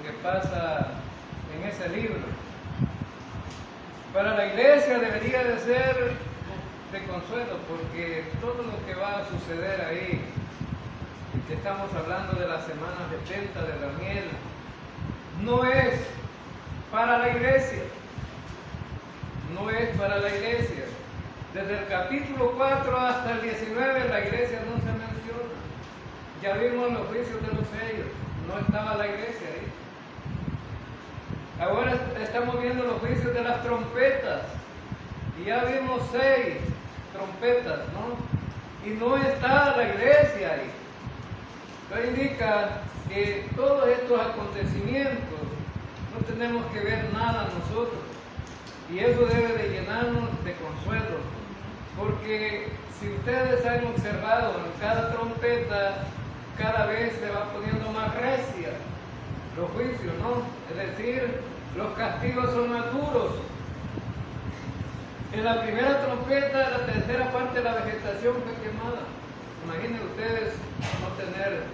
que pasa en ese libro. Para la iglesia debería de ser de consuelo, porque todo lo que va a suceder ahí, que estamos hablando de las semanas 70 de Daniel, no es para la iglesia, no es para la iglesia. Desde el capítulo 4 hasta el 19 la iglesia no se menciona. Ya vimos los juicios de los sellos, no estaba la iglesia ahí. Ahora estamos viendo los juicios de las trompetas, y ya vimos 6 trompetas, ¿no? Y no está la iglesia ahí. Esto indica que todos estos acontecimientos no tenemos que ver nada nosotros, y eso debe de llenarnos de consuelo, porque si ustedes han observado, en cada trompeta cada vez se va poniendo más recia los juicios, ¿no? Es decir, los castigos son más duros. En la primera trompeta, la tercera parte de la vegetación fue quemada. Imaginen ustedes no tener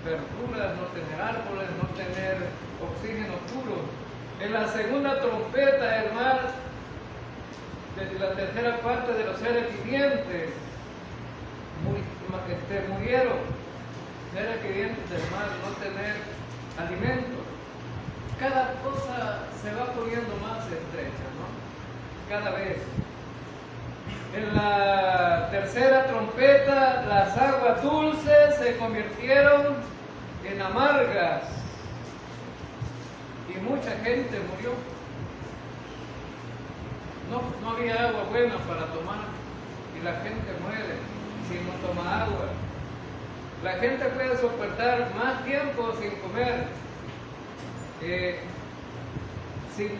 verduras, no tener árboles, no tener oxígeno puro. En la segunda trompeta, el mar, desde la tercera parte de los seres vivientes murieron. Seres vivientes del mar, no tener alimento. Cada cosa se va poniendo más estrecha, ¿no? Cada vez. En la tercera trompeta, las aguas dulces se convirtieron en amargas y mucha gente murió. No había agua buena para tomar y la gente muere si no toma agua. La gente puede soportar más tiempo sin comer, sin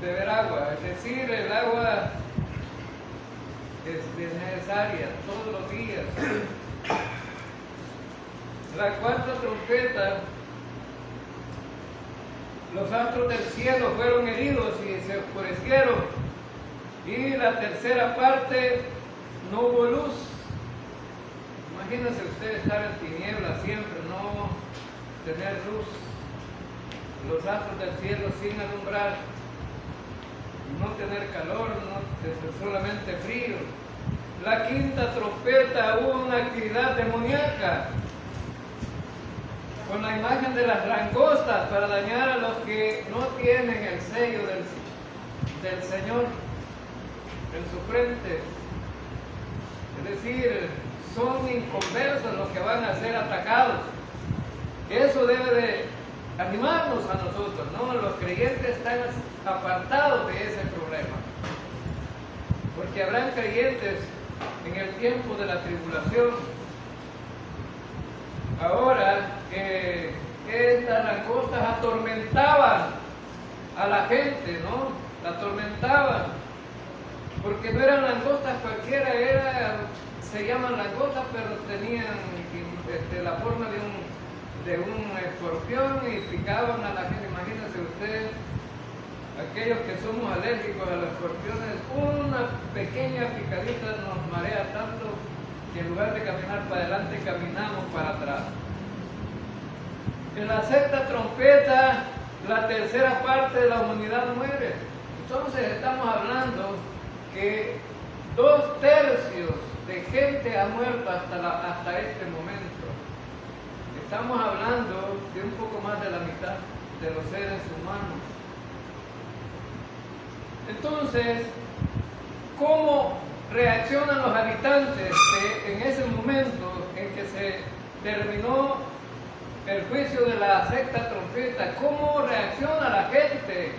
beber agua, es decir, el agua es necesaria todos los días. La cuarta trompeta, los astros del cielo fueron heridos y se oscurecieron, y la tercera parte no hubo luz. Imagínense usted estar en tinieblas siempre, no tener luz, los astros del cielo sin alumbrar, no tener calor, solamente frío. La quinta trompeta, hubo una actividad demoníaca con la imagen de las langostas para dañar a los que no tienen el sello del Señor en su frente. Es decir, son inconversos los que van a ser atacados. Eso debe de animarnos a nosotros, ¿no? Los creyentes están apartados de ese problema, porque habrán creyentes en el tiempo de la tribulación. Ahora que estas langostas atormentaban a la gente, ¿no? La atormentaban, porque no eran langostas cualquiera, se llaman langostas, pero tenían la forma de un escorpión y picaban a la gente. Imagínense usted, aquellos que somos alérgicos a los escorpiones, una pequeña picadita nos marea tanto que en lugar de caminar para adelante, caminamos para atrás. En la sexta trompeta, la tercera parte de la humanidad muere. Entonces estamos hablando que 2/3 de gente ha muerto hasta este momento. Estamos hablando de un poco más de la mitad de los seres humanos. Entonces, ¿cómo reaccionan los habitantes en ese momento en que se terminó el juicio de la sexta trompeta? ¿Cómo reacciona la gente?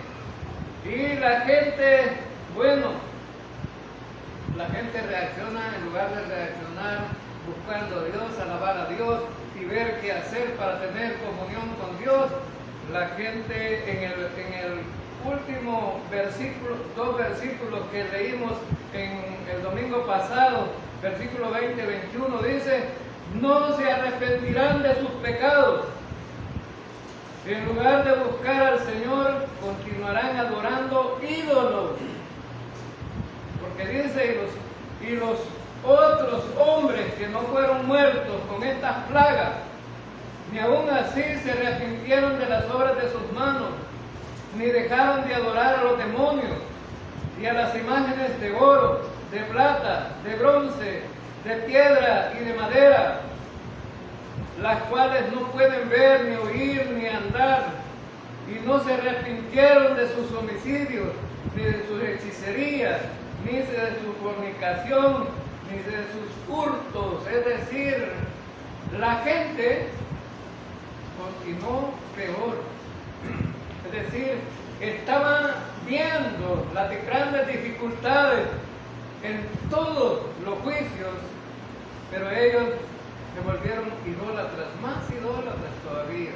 Y la gente, bueno, la gente reacciona, en lugar de reaccionar buscando a Dios, alabar a Dios y ver qué hacer para tener comunión con Dios, la gente en el último versículo, 2 versículos que leímos en el domingo pasado, versículo 20 y 21, dice: no se arrepentirán de sus pecados. En lugar de buscar al Señor, continuarán adorando ídolos. Porque dice, y los otros hombres que no fueron muertos con estas plagas, ni aún así se arrepintieron arrepintieron de las obras de sus manos, ni dejaron de adorar a los demonios y a las imágenes de oro, de plata, de bronce, de piedra y de madera, las cuales no pueden ver, ni oír, ni andar, y no se arrepintieron de sus homicidios, ni de sus hechicerías, ni de su fornicación, ni de sus hurtos. Es decir, la gente continuó peor. Es decir, estaban viendo las grandes dificultades en todos los juicios, pero ellos se volvieron idólatras, más idólatras todavía.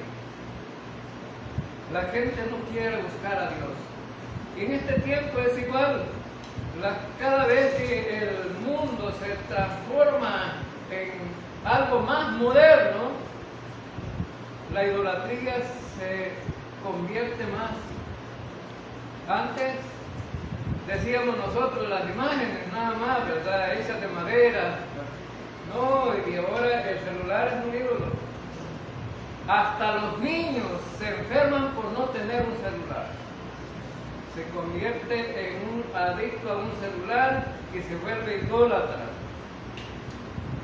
La gente no quiere buscar a Dios. Y en este tiempo es igual. Cada vez que el mundo se transforma en algo más moderno, la idolatría se convierte más. Antes decíamos nosotros las imágenes nada más, ¿verdad? Hechas de madera. No, y ahora el celular es un ídolo. Hasta los niños se enferman por no tener un celular. Se convierte en un adicto a un celular y se vuelve idólatra.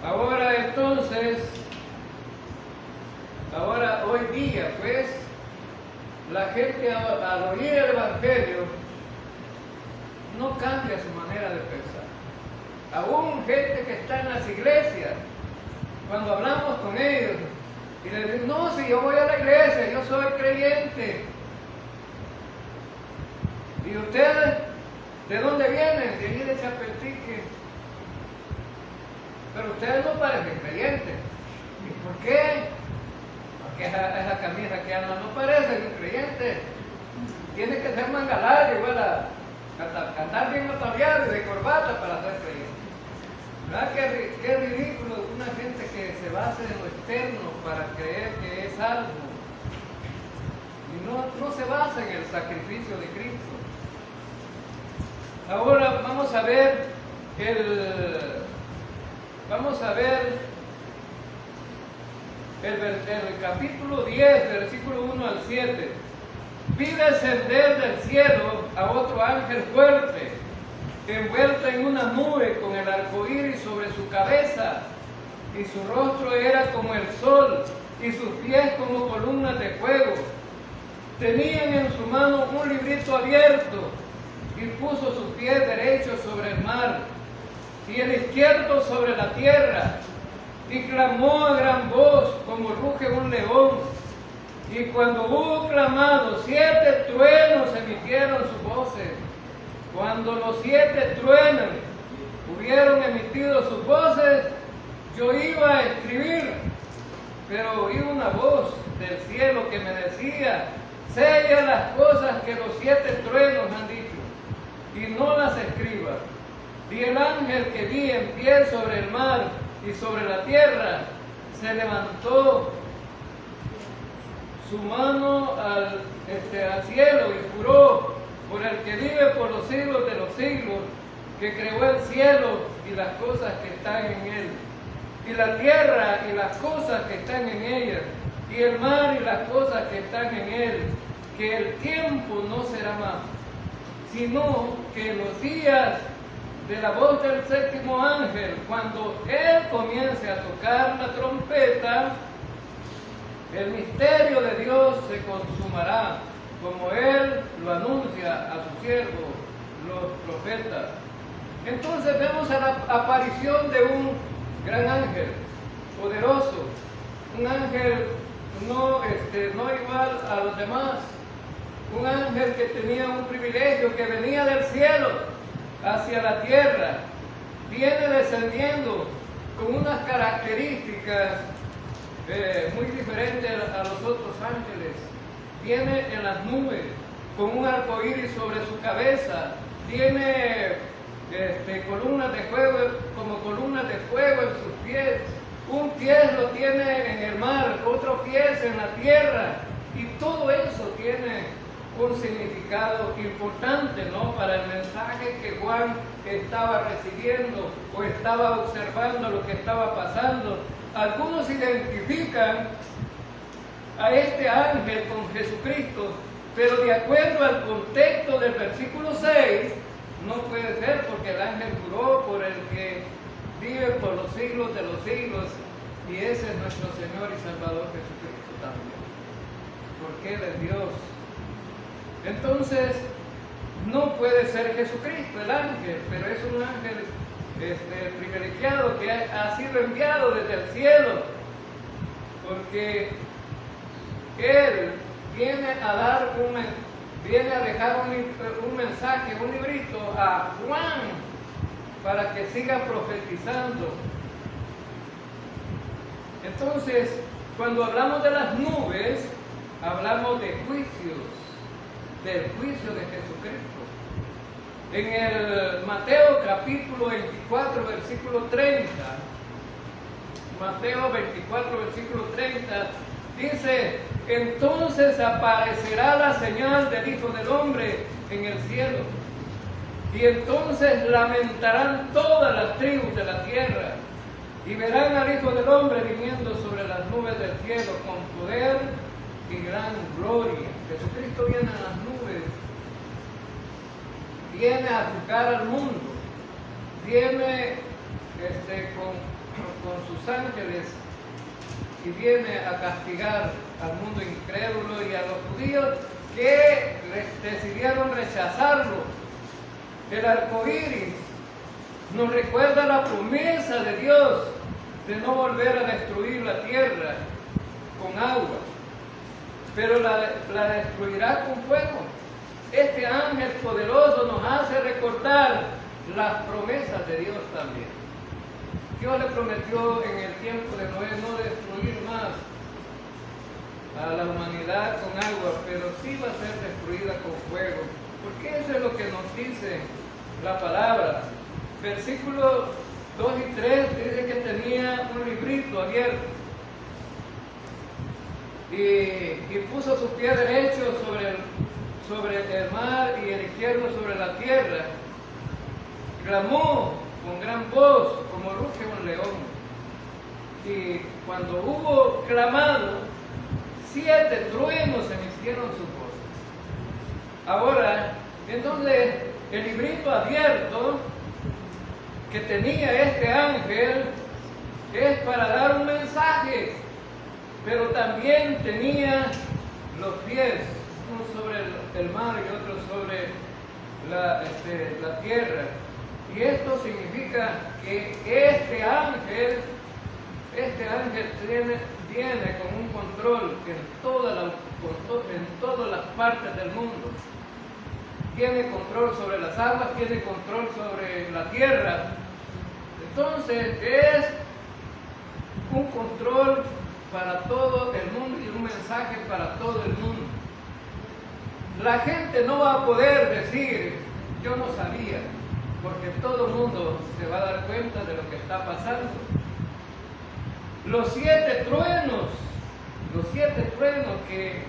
Ahora entonces, hoy día, pues, la gente al oír el Evangelio no cambia su manera de pensar. Aún gente que está en las iglesias, cuando hablamos con ellos y les dicen, no, si yo voy a la iglesia, yo soy creyente. ¿Y ustedes de dónde vienen? De allí de Chapeltique. Pero ustedes no parecen creyentes. ¿Y por qué? Porque esa camisa que andan no parecen creyentes. Tiene que ser manga larga, igual a andar bien ataviado y de corbata para ser creyente. ¿Verdad? Qué ridículo una gente que se base en lo externo para creer que es algo. Y no se basa en el sacrificio de Cristo. Ahora vamos a ver el capítulo 10, versículo 1 al 7. Vi descender del cielo a otro ángel fuerte, envuelto en una nube con el arco iris sobre su cabeza, y su rostro era como el sol, y sus pies como columnas de fuego. Tenían en su mano un librito abierto, y puso sus pies derechos sobre el mar, y el izquierdo sobre la tierra, y clamó a gran voz como ruge un león. Y cuando hubo clamado, 7 truenos emitieron sus voces. Cuando los 7 truenos hubieron emitido sus voces, yo iba a escribir, pero oí una voz del cielo que me decía, sella las cosas que los 7 truenos han dicho, y no las escribas. Y el ángel que vi en pie sobre el mar y sobre la tierra, se levantó su mano al cielo y juró por el que vive por los siglos de los siglos, que creó el cielo y las cosas que están en él, y la tierra y las cosas que están en ella, y el mar y las cosas que están en él, que el tiempo no será más, sino que los días de la voz del 7º ángel, cuando él comience a tocar la trompeta, el misterio de Dios se consumará, como él lo anuncia a su siervo, los profetas. Entonces vemos a la aparición de un gran ángel, poderoso, un ángel no igual a los demás, un ángel que tenía un privilegio, que venía del cielo hacia la tierra, viene descendiendo con unas características muy diferentes a los otros ángeles. Viene en las nubes, con un arco iris sobre su cabeza, tiene columnas de fuego, como columnas de fuego en sus pies. Un pie lo tiene en el mar, otro pie en la tierra, y todo eso tiene un significado importante, ¿no?, para el mensaje que Juan estaba recibiendo o estaba observando lo que estaba pasando. Algunos identifican a este ángel con Jesucristo, pero de acuerdo al contexto del versículo 6, no puede ser, porque el ángel juró por el que vive por los siglos de los siglos, y ese es nuestro Señor y Salvador Jesucristo también, porque Él es Dios. Entonces, no puede ser Jesucristo el ángel, pero es un ángel privilegiado que ha sido enviado desde el cielo, porque Él viene a dejar un mensaje, un librito a Juan para que siga profetizando. Entonces, cuando hablamos de las nubes, hablamos de juicios, del juicio de Jesucristo. En el Mateo capítulo 24, versículo 30, Mateo 24, versículo 30, dice: entonces aparecerá la señal del Hijo del Hombre en el cielo, y entonces lamentarán todas las tribus de la tierra, y verán al Hijo del Hombre viniendo sobre las nubes del cielo con poder y gran gloria. Jesucristo viene a las nubes, viene a juzgar al mundo, viene con sus ángeles, y viene a castigar al mundo incrédulo y a los judíos que decidieron rechazarlo. El arco iris nos recuerda la promesa de Dios de no volver a destruir la tierra con agua, pero la destruirá con fuego. Este ángel poderoso nos hace recordar las promesas de Dios también. Dios le prometió en el tiempo de Noé no destruir más a la humanidad con agua, pero sí va a ser destruida con fuego, porque eso es lo que nos dice la palabra. Versículos 2 y 3 dice que tenía un librito abierto y puso su pie derecho sobre el mar y el izquierdo sobre la tierra. Clamó con gran voz como ruge un león, y cuando hubo clamado, 7 truenos emitieron sus voces. Ahora, entonces, el librito abierto que tenía este ángel es para dar un mensaje, pero también tenía los pies, uno sobre el mar y otro sobre la tierra. Y esto significa que este ángel viene con un control en todas las partes del mundo. Tiene control sobre las aguas, tiene control sobre la tierra. Entonces es un control para todo el mundo y un mensaje para todo el mundo. La gente no va a poder decir: yo no sabía, porque todo el mundo se va a dar cuenta de lo que está pasando. Los 7 truenos que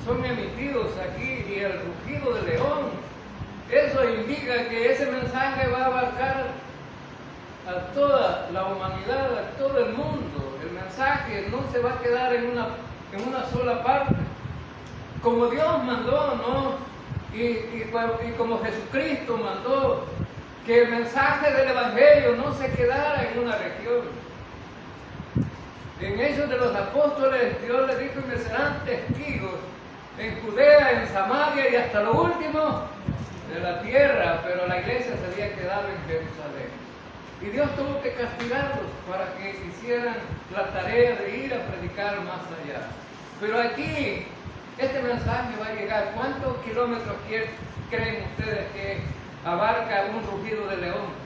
son emitidos aquí y el rugido del león, eso indica que ese mensaje va a abarcar a toda la humanidad, a todo el mundo. El mensaje no se va a quedar en una sola parte. Como Dios mandó, ¿no? Y como Jesucristo mandó que el mensaje del Evangelio no se quedara en una región. En Hechos de los Apóstoles, Dios les dijo: me serán testigos en Judea, en Samaria y hasta lo último de la tierra. Pero la iglesia se había quedado en Jerusalén. Y Dios tuvo que castigarlos para que hicieran la tarea de ir a predicar más allá. Pero aquí, este mensaje va a llegar. ¿Cuántos kilómetros creen ustedes que abarca un rugido de león?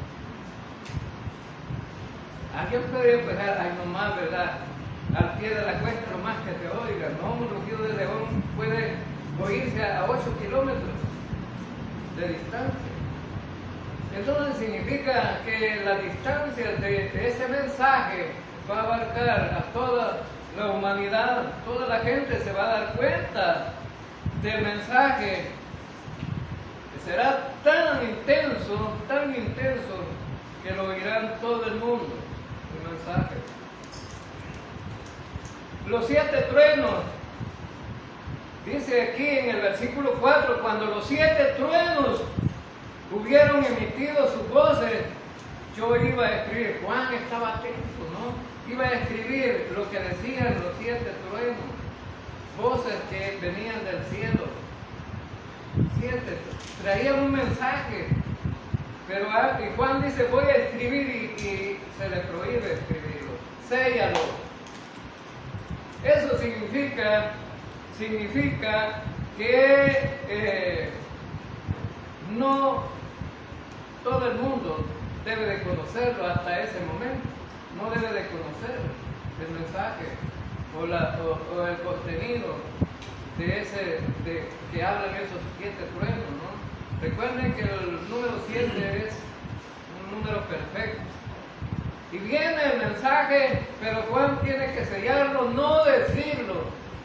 Alguien podría pensar: ay, no más, ¿verdad? Al pie de la cuesta, lo más que te oiga. No, un rugido de león puede oírse a 8 kilómetros de distancia. Entonces significa que la distancia de ese mensaje va a abarcar a toda la humanidad. Toda la gente se va a dar cuenta del mensaje. Será tan intenso, que lo oirán todo el mundo, el mensaje. Los 7 truenos Dice aquí en el versículo 4, cuando los 7 truenos hubieron emitido sus voces, yo iba a escribir. Juan estaba atento, ¿no? Iba a escribir lo que decían los 7 truenos, voces que venían del cielo. 7, traían un mensaje. Pero y Juan dice, voy a escribir y se le prohíbe escribirlo. Séllalo. Eso significa que no todo el mundo debe de conocerlo hasta ese momento. No debe de conocer el mensaje o el contenido de que hablan esos 7 truenos, ¿no? Recuerden que el número 7 es un número perfecto. Y viene el mensaje, pero Juan tiene que sellarlo, no decirlo.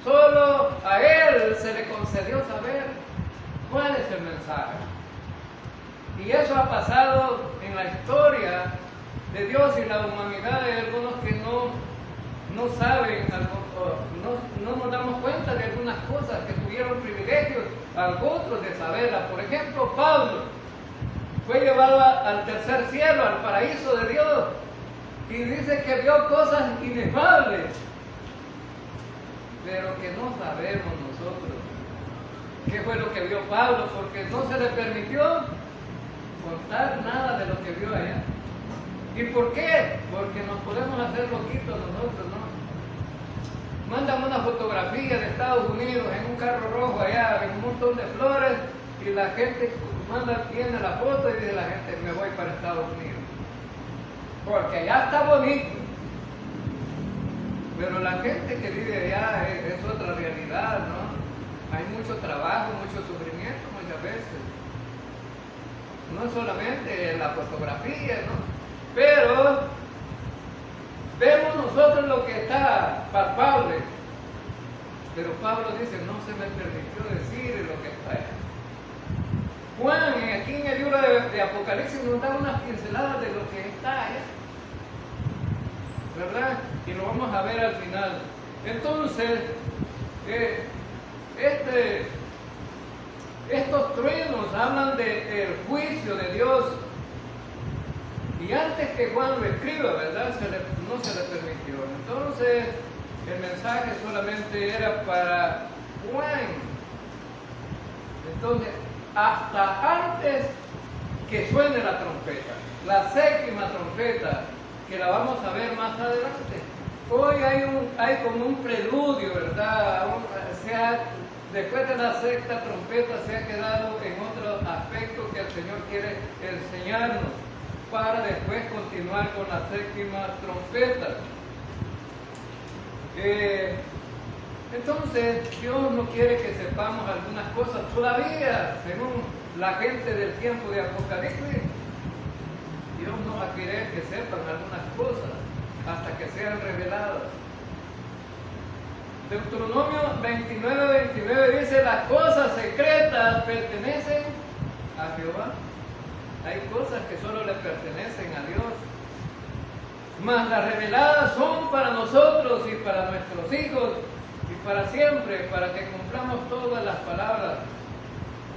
Solo a él se le concedió saber cuál es el mensaje. Y eso ha pasado en la historia de Dios y la humanidad. Hay algunos que no saben, no nos damos cuenta de algunas cosas, que tuvieron privilegios a otros de saberlas. Por ejemplo, Pablo fue llevado al tercer cielo, al paraíso de Dios, y dice que vio cosas inefables, pero que no sabemos nosotros qué fue lo que vio Pablo, porque no se le permitió contar nada de lo que vio allá. ¿Y por qué? Porque nos podemos hacer loquitos nosotros, ¿no? Mandan una fotografía de Estados Unidos en un carro rojo allá, en un montón de flores, y la gente tiene la foto y dice la gente, me voy para Estados Unidos. Porque allá está bonito. Pero la gente que vive allá es otra realidad, ¿no? Hay mucho trabajo, mucho sufrimiento muchas veces. No solamente la fotografía, ¿no? Pero vemos nosotros lo que está palpable. Pero Pablo dice, no se me permitió decir lo que está allá. Juan, aquí en el libro de Apocalipsis, nos da unas pinceladas de lo que está allá, ¿verdad? Y lo vamos a ver al final. Entonces, estos truenos hablan del juicio de Dios. Y antes que Juan lo escriba, ¿verdad? No se le permitió. Entonces, el mensaje solamente era para Juan. Entonces, hasta antes que suene la trompeta, la 7ª trompeta, que la vamos a ver más adelante. Hoy hay como un preludio, ¿verdad? Después de la 6ª trompeta se ha quedado en otro aspecto que el Señor quiere enseñarnos, para después continuar con la 7ª trompeta. Entonces, Dios no quiere que sepamos algunas cosas todavía, según la gente del tiempo de Apocalipsis. Dios no va a querer que sepan algunas cosas hasta que sean reveladas. Deuteronomio 29 dice, las cosas secretas pertenecen a Jehová. Hay cosas que solo le pertenecen a Dios. Mas las reveladas son para nosotros y para nuestros hijos y para siempre, para que cumplamos todas las palabras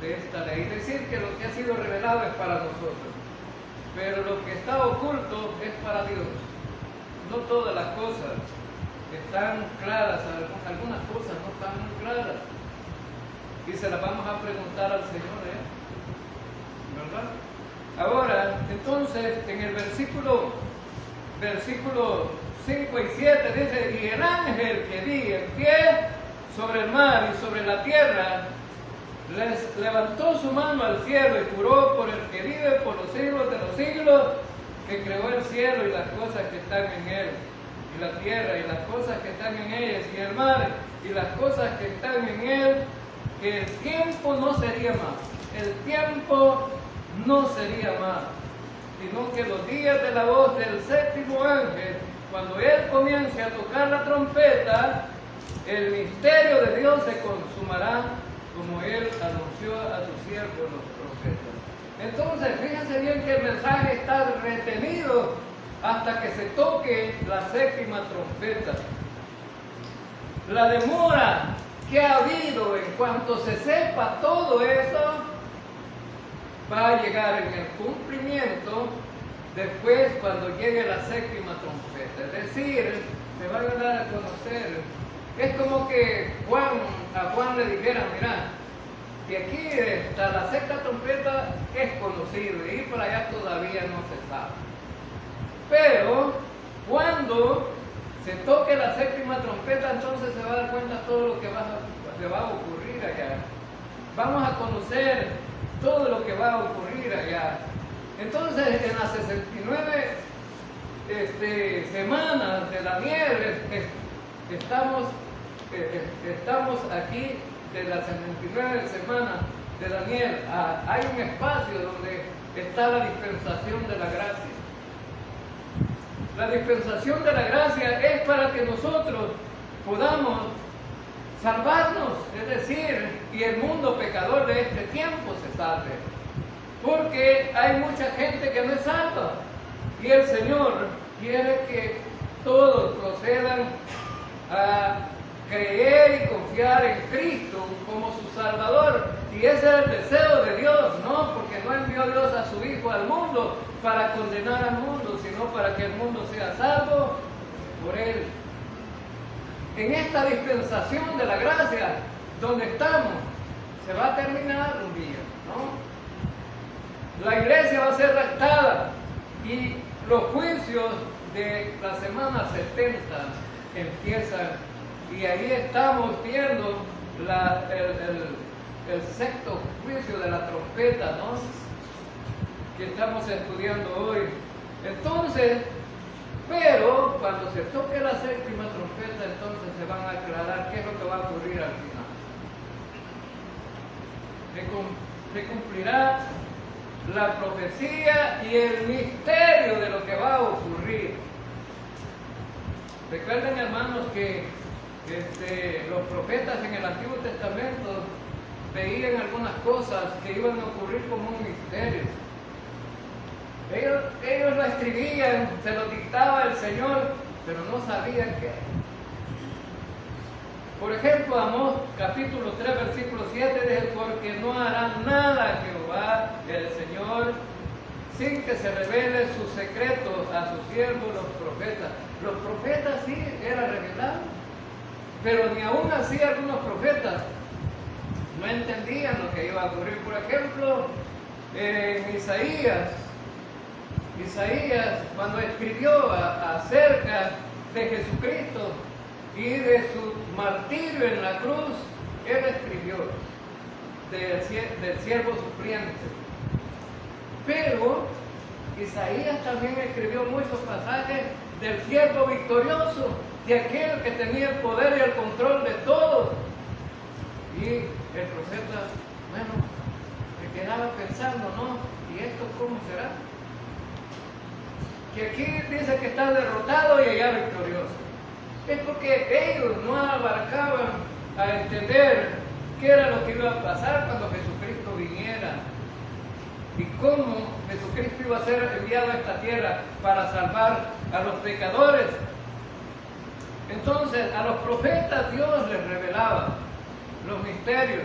de esta ley. Es decir, que lo que ha sido revelado es para nosotros, pero lo que está oculto es para Dios. No todas las cosas están claras, algunas cosas no están muy claras, y se las vamos a preguntar al Señor, ¿verdad? Ahora, entonces, en el versículo 5 y 7 dice, y el ángel que vi en pie sobre el mar y sobre la tierra, les levantó su mano al cielo y juró por el que vive por los siglos de los siglos, que creó el cielo y las cosas que están en él, y la tierra y las cosas que están en ellas, y el mar y las cosas que están en él, que el tiempo no sería más. El tiempo no sería más, sino que los días de la voz del 7º ángel, cuando él comience a tocar la trompeta, el misterio de Dios se consumará, como él anunció a sus siervos los profetas. Entonces, fíjense bien que el mensaje está retenido hasta que se toque la 7ª trompeta. La demora que ha habido, en cuanto se sepa todo eso, va a llegar en el cumplimiento después cuando llegue la séptima trompeta. Es decir, se va a dar a conocer. Es como que a Juan le dijera, mira, que aquí está la sexta trompeta es conocida y por allá todavía no se sabe. Pero cuando se toque la séptima trompeta, entonces se va a dar cuenta todo lo que va a ocurrir allá. Vamos a conocer todo lo que va a ocurrir allá. Entonces, en las 69 semanas de Daniel, estamos aquí de las 69 semanas de Daniel. Hay un espacio donde está la dispensación de la gracia. La dispensación de la gracia es para que nosotros podamos salvarnos, es decir, y el mundo pecador de este tiempo se salve. Porque hay mucha gente que no es salva. Y el Señor quiere que todos procedan a creer y confiar en Cristo como su Salvador. Y ese es el deseo de Dios, ¿no? Porque no envió Dios a su Hijo al mundo para condenar al mundo, sino para que el mundo sea salvo por Él. En esta dispensación de la gracia, donde estamos, se va a terminar un día, ¿no? La iglesia va a ser raptada y los juicios de la semana 70 empiezan. Y ahí estamos viendo el sexto juicio de la trompeta, ¿no? Que estamos estudiando hoy. Entonces, pero cuando se toque la séptima trompeta, entonces se van a aclarar qué es lo que va a ocurrir al final. Se cumplirá la profecía y el misterio de lo que va a ocurrir. Recuerden, hermanos, que los profetas en el Antiguo Testamento veían algunas cosas que iban a ocurrir como un misterio. Ellos lo escribían, se lo dictaba el Señor, pero no sabían qué. Por ejemplo, Amós capítulo 3 versículo 7 dice: porque no hará nada Jehová el Señor sin que se revele sus secretos a sus siervos los profetas. Los profetas sí eran revelados, pero ni aún así algunos profetas no entendían lo que iba a ocurrir. Por ejemplo, en Isaías, cuando escribió acerca de Jesucristo y de su martirio en la cruz, él escribió del siervo sufriente. Pero Isaías también escribió muchos pasajes del siervo victorioso, de aquel que tenía el poder y el control de todo. Y el profeta, bueno, se quedaba pensando, ¿no? ¿Y esto cómo será? Que aquí dice que está derrotado y allá victorioso. Es porque ellos no abarcaban a entender qué era lo que iba a pasar cuando Jesucristo viniera y cómo Jesucristo iba a ser enviado a esta tierra para salvar a los pecadores. Entonces, a los profetas Dios les revelaba los misterios.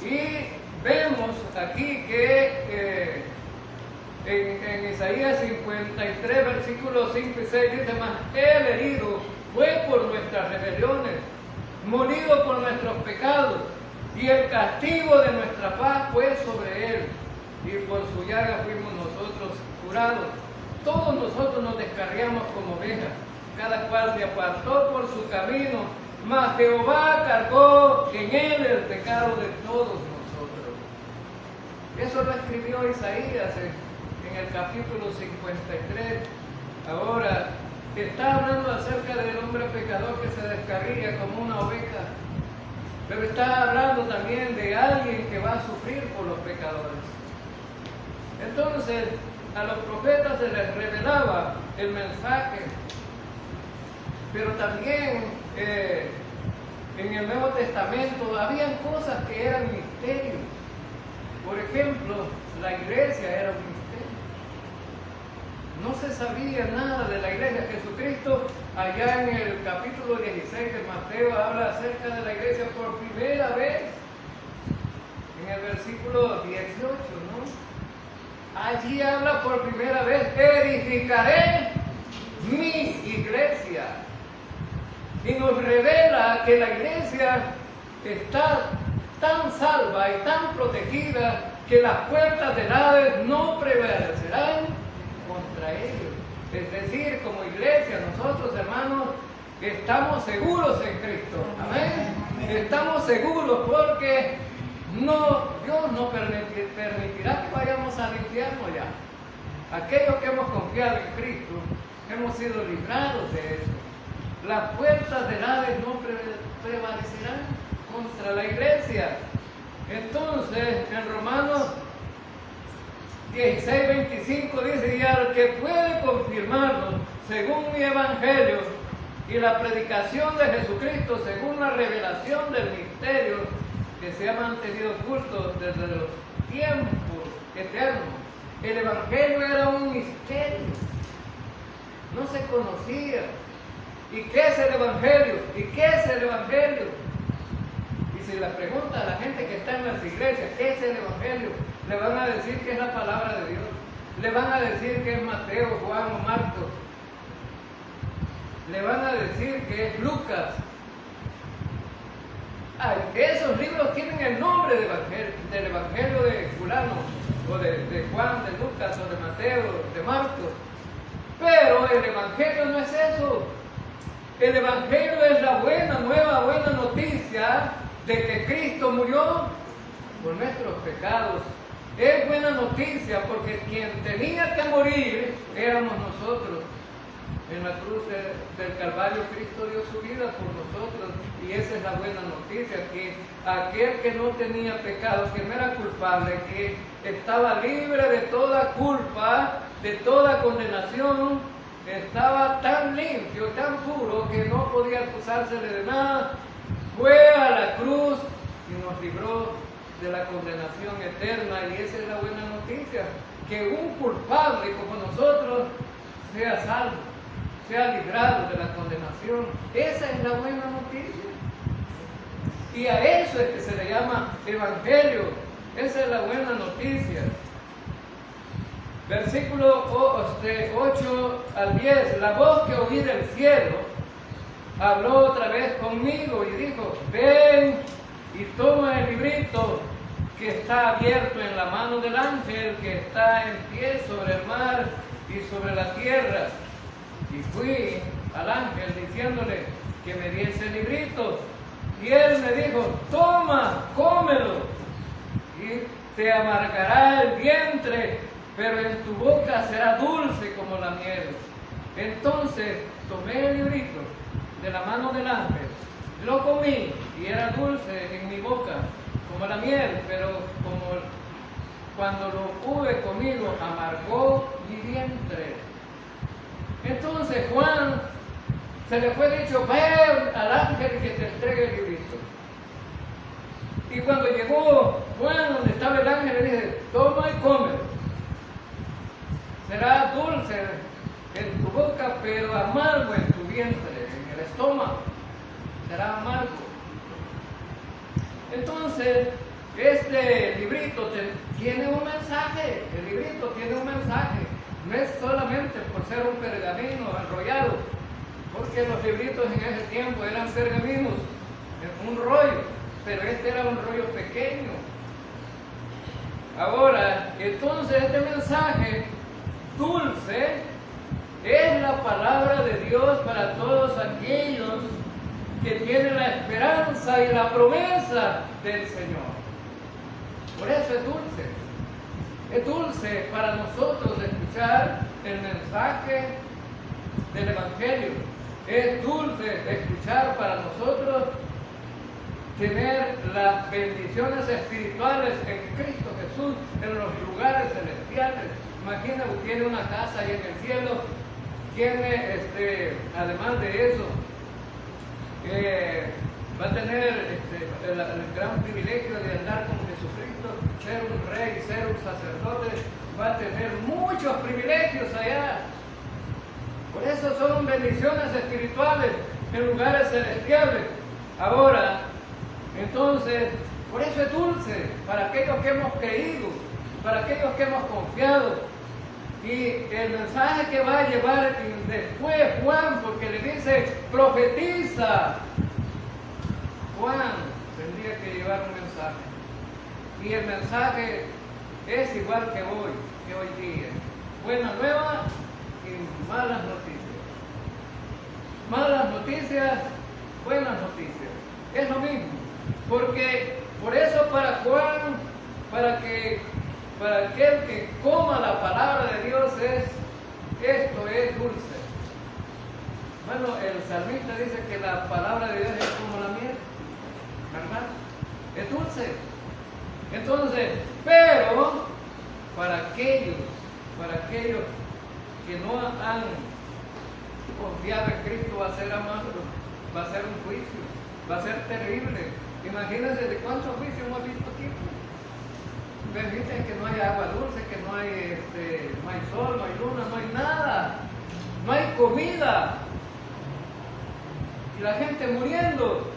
Y vemos aquí que en Isaías 53, versículos 5 y 6 dice: mas el herido fue por nuestras rebeliones, molido por nuestros pecados, y el castigo de nuestra paz fue sobre él, y por su llaga fuimos nosotros curados. Todos nosotros nos descarriamos como ovejas, cada cual se apartó por su camino, mas Jehová cargó en él el pecado de todos nosotros. Eso lo escribió Isaías en el capítulo 53. Ahora está hablando acerca del hombre pecador que se descarría como una oveja, pero está hablando también de alguien que va a sufrir por los pecadores. Entonces, a los profetas se les revelaba el mensaje, pero también en el Nuevo Testamento habían cosas que eran misterios. Por ejemplo, la iglesia era un misterio. No se sabía nada de la iglesia. Jesucristo, allá en el capítulo 16 de Mateo, habla acerca de la iglesia por primera vez. En el versículo 18, ¿no? Allí habla por primera vez: edificaré mi iglesia. Y nos revela que la iglesia está tan salva y tan protegida que las puertas del Hades no prevalecerán contra ellos. Es decir, como iglesia, nosotros, hermanos, estamos seguros en Cristo. Amén. Estamos seguros porque Dios no permitirá que vayamos al infierno ya. Aquellos que hemos confiado en Cristo, hemos sido librados de eso. Las puertas del Hades no prevalecerán contra la iglesia. Entonces, en Romanos 16:25 dice: y al que puede confirmarlo según mi evangelio y la predicación de Jesucristo según la revelación del misterio que se ha mantenido oculto desde los tiempos eternos. El evangelio era un misterio, no se conocía. ¿Y qué es el evangelio? ¿Y qué es el evangelio? Y si le pregunta a la gente que está en las iglesias qué es el evangelio, le van a decir que es la palabra de Dios. Le van a decir que es Mateo, Juan o Marcos. Le van a decir que es Lucas. Esos libros tienen el nombre del evangelio de fulano, o de Juan, de Lucas, o de Mateo, de Marcos. Pero el evangelio no es eso. El evangelio es la buena noticia de que Cristo murió por nuestros pecados. Es buena noticia porque quien tenía que morir éramos nosotros. En la cruz del Calvario Cristo dio su vida por nosotros, y esa es la buena noticia, que aquel que no tenía pecado, que no era culpable, que estaba libre de toda culpa, de toda condenación, estaba tan limpio, tan puro, que no podía acusársele de nada, fue a la cruz y nos libró de la condenación eterna. Y esa es la buena noticia, que un culpable como nosotros sea salvo, sea librado de la condenación. Esa es la buena noticia, y a eso es que se le llama evangelio. Esa es la buena noticia. Versículo 8 al 10: la voz que oí del cielo habló otra vez conmigo y dijo: ven y toma el librito que está abierto en la mano del ángel que está en pie sobre el mar y sobre la tierra. Y fui al ángel diciéndole que me diese el librito, y él me dijo: toma, cómelo, y te amargará el vientre, pero en tu boca será dulce como la miel. Entonces tomé el librito de la mano del ángel, lo comí y era dulce en mi boca como la miel, pero como cuando lo hube comido amargó mi vientre. Entonces Juan se le fue dicho: ve al ángel que te entregue el librito. Y cuando llegó Juan donde estaba el ángel, le dice: toma y come. Será dulce en tu boca, pero amargo en tu vientre, en el estómago. Será amargo. Entonces, este librito tiene un mensaje. El librito tiene un mensaje. No es solamente por ser un pergamino enrollado, porque los libritos en ese tiempo eran pergaminos, un rollo, pero este era un rollo pequeño. Ahora, entonces este mensaje dulce es la palabra de Dios para todos aquellos que tienen la esperanza y la promesa del Señor. Por eso es dulce. Es dulce para nosotros escuchar el mensaje del Evangelio. Es dulce escuchar para nosotros tener las bendiciones espirituales en Cristo Jesús, en los lugares celestiales. Imagina, tiene una casa ahí en el cielo, tiene, además de eso, va a tener el gran privilegio de andar con Jesucristo, ser un rey, ser un sacerdote, va a tener muchos privilegios allá. Por eso son bendiciones espirituales en lugares celestiales. Ahora, entonces, por eso es dulce para aquellos que hemos creído, para aquellos que hemos confiado. Y el mensaje que va a llevar después Juan, porque le dice, profetiza. Juan tendría que llevar un mensaje. Y el mensaje es igual que hoy día. Buena nueva y malas noticias. Malas noticias, buenas noticias. Es lo mismo. Porque por eso para Juan, para aquel que coma la palabra de Dios esto es dulce. Bueno, el salmista dice que la palabra de Dios es como la miel, ¿verdad? Es dulce. Entonces, pero para aquellos que no han confiado en Cristo va a ser amargo, va a ser un juicio, va a ser terrible. Imagínense de cuántos juicios hemos visto aquí. Dicen que no hay agua dulce, que no hay sol, no hay luna, no hay nada, no hay comida. Y la gente muriendo.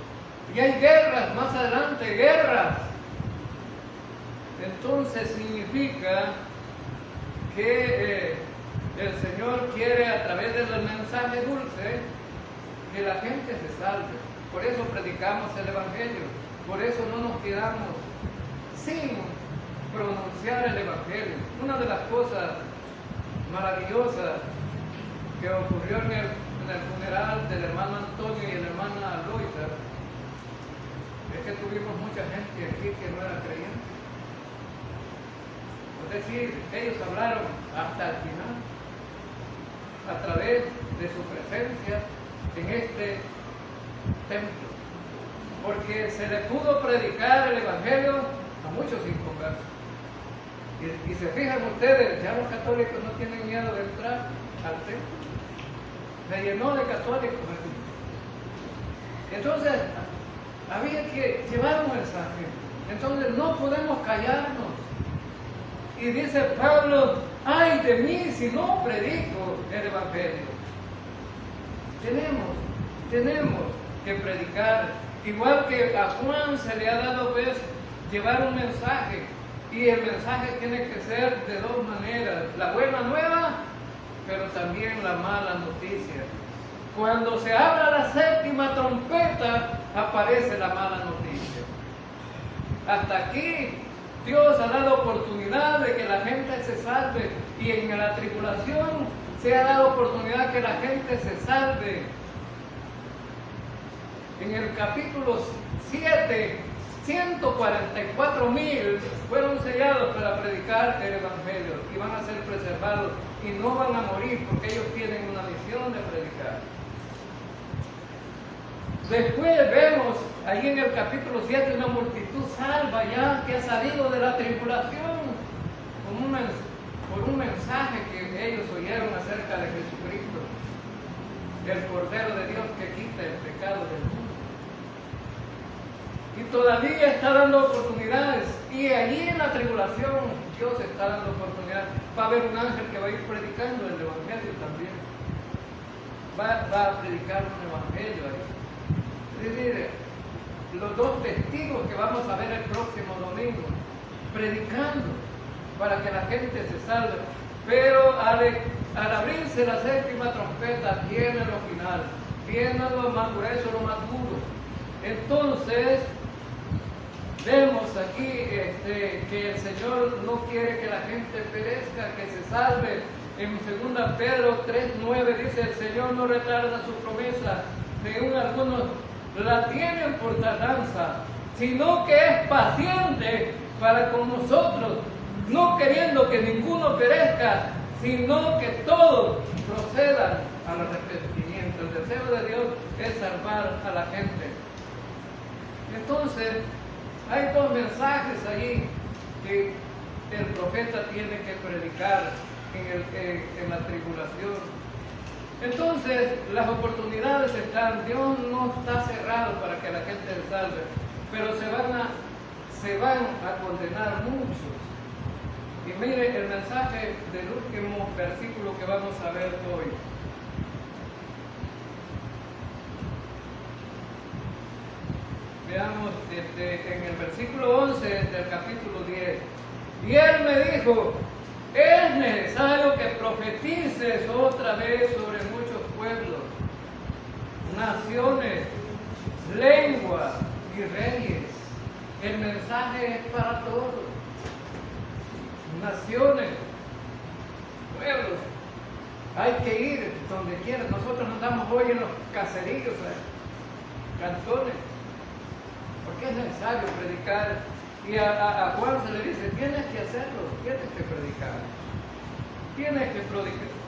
Y hay guerras, más adelante, guerras. Entonces significa que el Señor quiere a través del mensaje dulce que la gente se salve. Por eso predicamos el Evangelio. Por eso no nos quedamos sin pronunciar el Evangelio. Una de las cosas maravillosas que ocurrió en el funeral del hermano Antonio y la hermana Loita es que tuvimos mucha gente aquí que no era creyente. Es decir, ellos hablaron hasta el final a través de su presencia en este templo, porque se le pudo predicar el Evangelio a muchos sin conversos. Y se fijan ustedes, ya los católicos no tienen miedo de entrar al templo. Se llenó de católicos. Entonces, había que llevar un mensaje. Entonces, no podemos callarnos. Y dice Pablo, ay de mí si no predico el Evangelio. Tenemos que predicar. Igual que a Juan se le ha dado pues llevar un mensaje. Y el mensaje tiene que ser de dos maneras. La buena nueva, pero también la mala noticia. Cuando se abra la séptima trompeta, aparece la mala noticia. Hasta aquí, Dios ha dado oportunidad de que la gente se salve. Y en la tribulación se ha dado oportunidad que la gente se salve. En el capítulo 7, 144,000 fueron sellados para predicar el Evangelio y van a ser preservados y no van a morir porque ellos tienen una misión de predicar. Después vemos ahí en el capítulo 7 una multitud salva ya que ha salido de la tribulación por un mensaje que ellos oyeron acerca de Jesucristo, el Cordero de Dios que quita el pecado del mundo. Y todavía está dando oportunidades. Y allí en la tribulación Dios está dando oportunidades. Va a haber un ángel que va a ir predicando el Evangelio también. Va a predicar un Evangelio ahí. Es decir, los dos testigos que vamos a ver el próximo domingo, predicando para que la gente se salve. Pero al abrirse la séptima trompeta viene lo final. Viene lo más grueso, lo más duro. Entonces, vemos aquí que el Señor no quiere que la gente perezca, que se salve. En 2 Pedro 3:9 dice, el Señor no retarda su promesa, según algunos la tienen por tardanza, sino que es paciente para con nosotros, no queriendo que ninguno perezca, sino que todos procedan al arrepentimiento. El deseo de Dios es salvar a la gente. Entonces, hay dos mensajes allí que el profeta tiene que predicar en la tribulación. Entonces, las oportunidades están. Dios no está cerrado para que la gente se salve. pero se van a condenar muchos. Y mire el mensaje del último versículo que vamos a ver hoy. Veamos en el versículo 11 del capítulo 10. Y él me dijo, es necesario que profetices otra vez sobre muchos pueblos, naciones, lenguas y reyes. El mensaje es para todos. Naciones, pueblos. Hay que ir donde quiera. Nosotros andamos hoy en los caseríos, cantones, porque es necesario predicar. Y a Juan se le dice, tienes que hacerlo, tienes que predicar. Tienes que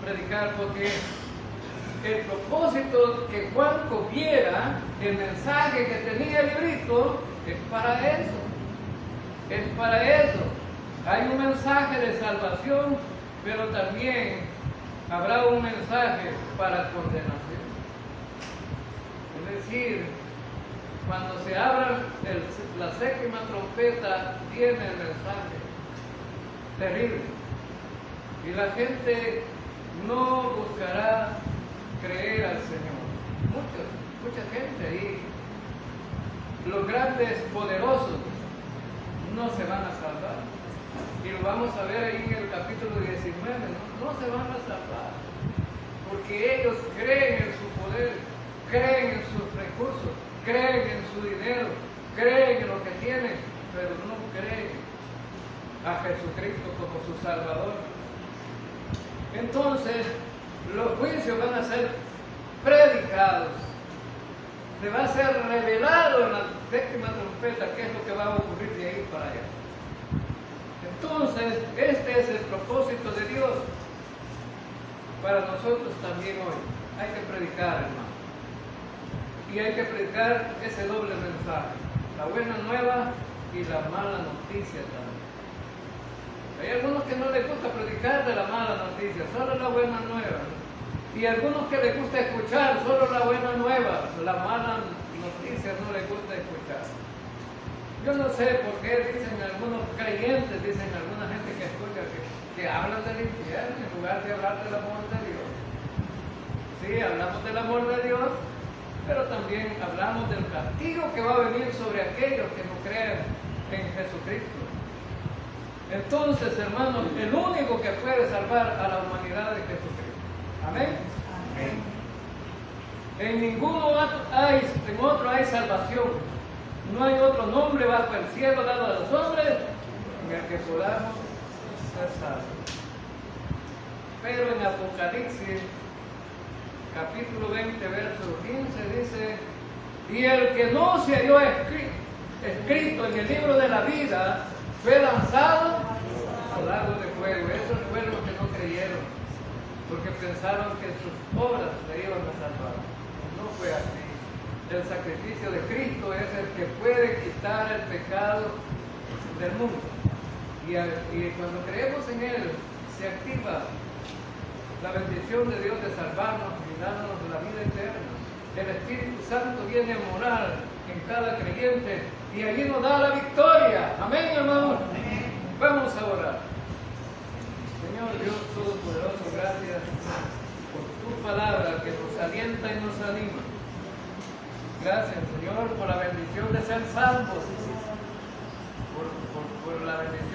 predicar porque el propósito que Juan copiera, el mensaje que tenía el librito, es para eso. Es para eso. Hay un mensaje de salvación, pero también habrá un mensaje para condenación. Es decir, cuando se abra la séptima trompeta, viene el mensaje terrible. Y la gente no buscará creer al Señor. Mucha gente ahí. Los grandes poderosos no se van a salvar. Y lo vamos a ver ahí en el capítulo 19. No se van a salvar. Porque ellos creen en su poder, creen en sus recursos, creen en su dinero, creen en lo que tienen, pero no creen a Jesucristo como su Salvador. Entonces, los juicios van a ser predicados. Se va a ser revelado en la séptima trompeta qué es lo que va a ocurrir de ahí para allá. Entonces, este es el propósito de Dios para nosotros también hoy. Hay que predicar, hermano. Y hay que predicar ese doble mensaje, la buena nueva y la mala noticia también. Hay algunos que no les gusta predicar de la mala noticia, solo la buena nueva. Y algunos que les gusta escuchar solo la buena nueva, la mala noticia no les gusta escuchar. Yo no sé por qué dicen algunos creyentes, dicen alguna gente que escucha que hablan del infierno en lugar de hablar del amor de Dios. Sí, hablamos del amor de Dios, pero también hablamos del castigo que va a venir sobre aquellos que no creen en Jesucristo. Entonces, hermanos, el único que puede salvar a la humanidad es Jesucristo. Amén. Amén. En ninguno en otro hay salvación. No hay otro nombre bajo el cielo dado a los hombres en el que podamos ser salvos. Pero en Apocalipsis, capítulo 20, verso 15, dice, y el que no se halló escrito en el libro de la vida fue lanzado al lago de fuego. Esos fueron los que no creyeron, porque pensaron que sus obras le iban a salvar. No fue así. El sacrificio de Cristo es el que puede quitar el pecado del mundo. Y cuando creemos en Él, se activa la bendición de Dios de salvarnos y darnos la vida eterna. El Espíritu Santo viene a morar en cada creyente y allí nos da la victoria. Amén, hermanos. Vamos a orar. Señor Dios Todopoderoso, gracias por tu palabra que nos alienta y nos anima. Gracias, Señor, por la bendición de ser salvos, por la bendición